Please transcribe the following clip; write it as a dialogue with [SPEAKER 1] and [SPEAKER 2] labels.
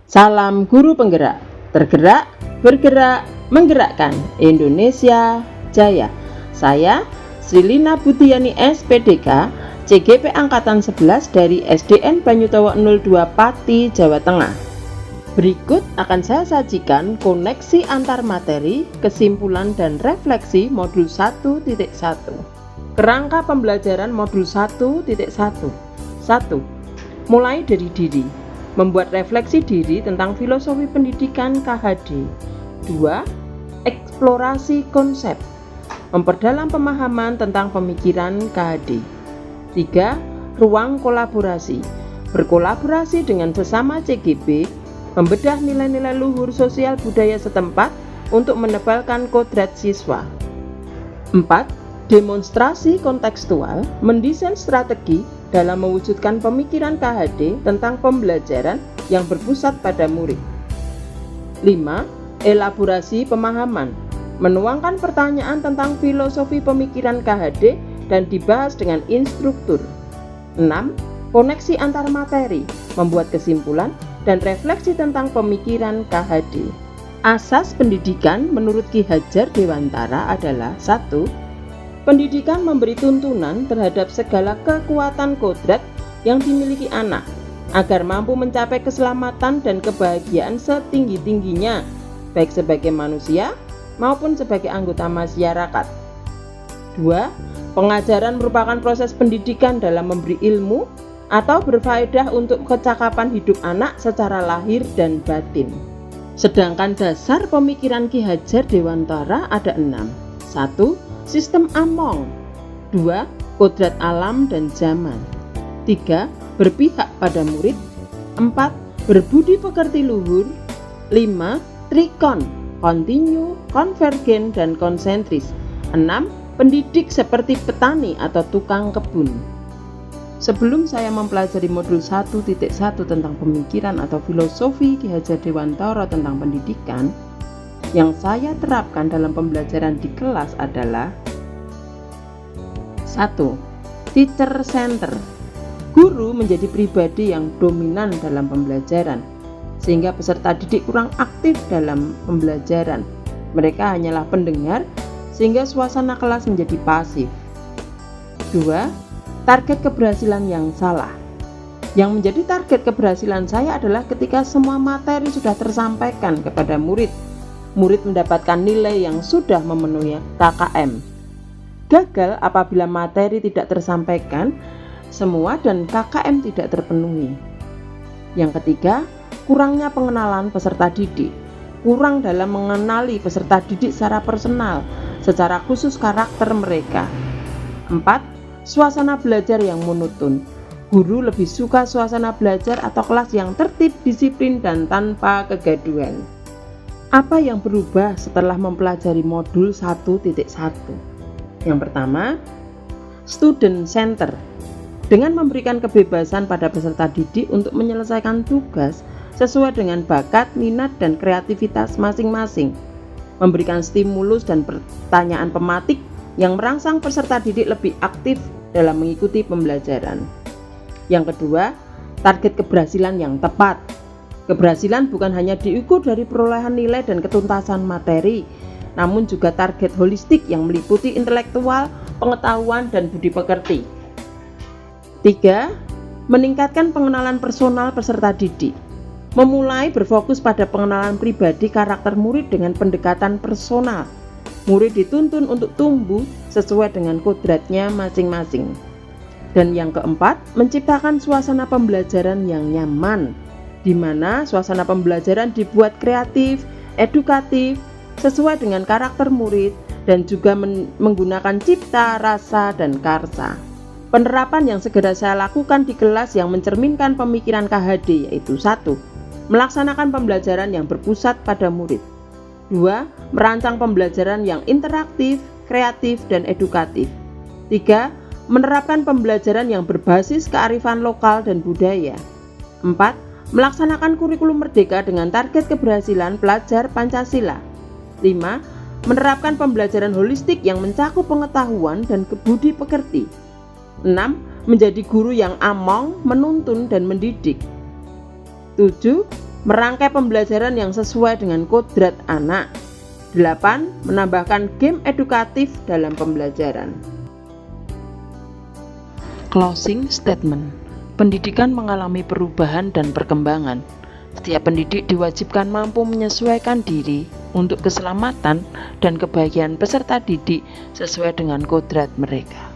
[SPEAKER 1] Salam guru penggerak, tergerak, bergerak, menggerakkan Indonesia Jaya. Saya Srilina Budiyani SPDK, CGP Angkatan 11 dari SDN Banyutowo 02 Pati, Jawa Tengah. Berikut akan saya sajikan koneksi antar materi, kesimpulan dan refleksi modul 1.1. Kerangka pembelajaran modul 1.1. 1. Mulai dari diri. Membuat refleksi diri tentang filosofi pendidikan KHD. 2. Eksplorasi konsep. Memperdalam pemahaman tentang pemikiran KHD. 3. Ruang kolaborasi. Berkolaborasi dengan sesama CGP, membedah nilai-nilai luhur sosial budaya setempat untuk menebalkan kodrat siswa. 4. Demonstrasi kontekstual, mendesain strategi dalam mewujudkan pemikiran KHD tentang pembelajaran yang berpusat pada murid. 5. Elaborasi pemahaman, menuangkan pertanyaan tentang filosofi pemikiran KHD dan dibahas dengan instruktur. 6. Koneksi antar materi, membuat kesimpulan dan refleksi tentang pemikiran KHD. Asas pendidikan menurut Ki Hajar Dewantara adalah 1. Pendidikan memberi tuntunan terhadap segala kekuatan kodrat yang dimiliki anak agar mampu mencapai keselamatan dan kebahagiaan setinggi-tingginya, baik sebagai manusia maupun sebagai anggota masyarakat. 2. Pengajaran merupakan proses pendidikan dalam memberi ilmu atau berfaedah untuk kecakapan hidup anak secara lahir dan batin. Sedangkan dasar pemikiran Ki Hajar Dewantara ada 6. 1. Sistem Among. 2. Kodrat alam dan zaman. 3. Berpihak pada murid. 4. Berbudi pekerti luhur. 5. Trikon, kontinu, konvergen, dan konsentris. 6. Pendidik seperti petani atau tukang kebun. Sebelum saya mempelajari modul 1.1 tentang pemikiran atau filosofi Ki Hajar Dewantara tentang pendidikan, yang saya terapkan dalam pembelajaran di kelas adalah 1. Teacher center. Guru menjadi pribadi yang dominan dalam pembelajaran, sehingga peserta didik kurang aktif dalam pembelajaran. Mereka hanyalah pendengar, sehingga suasana kelas menjadi pasif. 2. Target keberhasilan yang salah. Yang menjadi target keberhasilan saya adalah ketika semua materi sudah tersampaikan kepada murid. Murid mendapatkan nilai yang sudah memenuhi KKM. Gagal apabila materi tidak tersampaikan semua dan KKM tidak terpenuhi. Yang ketiga, kurangnya pengenalan peserta didik. Kurang dalam mengenali peserta didik secara personal, secara khusus karakter mereka. 4. Suasana belajar yang monoton. Guru lebih suka suasana belajar atau kelas yang tertib, disiplin, dan tanpa kegaduhan. Apa yang berubah setelah mempelajari modul 1.1? Yang pertama, student center. Dengan memberikan kebebasan pada peserta didik untuk menyelesaikan tugas sesuai dengan bakat, minat, dan kreativitas masing-masing. Memberikan stimulus dan pertanyaan pematik yang merangsang peserta didik lebih aktif dalam mengikuti pembelajaran. Yang kedua, target keberhasilan yang tepat. Keberhasilan bukan hanya diukur dari perolehan nilai dan ketuntasan materi, namun juga target holistik yang meliputi intelektual, pengetahuan, dan budi pekerti. 3. Meningkatkan pengenalan personal peserta didik. Memulai berfokus pada pengenalan pribadi karakter murid dengan pendekatan personal. Murid dituntun untuk tumbuh sesuai dengan kodratnya masing-masing. Dan yang keempat, menciptakan suasana pembelajaran yang nyaman, di mana suasana pembelajaran dibuat kreatif, edukatif, sesuai dengan karakter murid, dan juga menggunakan cipta, rasa, dan karsa. Penerapan yang segera saya lakukan di kelas yang mencerminkan pemikiran KHD yaitu 1. Melaksanakan pembelajaran yang berpusat pada murid. 2. Merancang pembelajaran yang interaktif, kreatif, dan edukatif. 3. Menerapkan pembelajaran yang berbasis kearifan lokal dan budaya. 4. Melaksanakan kurikulum merdeka dengan target keberhasilan pelajar Pancasila. 5. Menerapkan pembelajaran holistik yang mencakup pengetahuan dan budi pekerti. 6. Menjadi guru yang among, menuntun, dan mendidik. 7. Merangkai pembelajaran yang sesuai dengan kodrat anak. 8. Menambahkan game edukatif dalam pembelajaran. Closing statement. Pendidikan mengalami perubahan dan perkembangan. Setiap pendidik diwajibkan mampu menyesuaikan diri untuk keselamatan dan kebahagiaan peserta didik sesuai dengan kodrat mereka.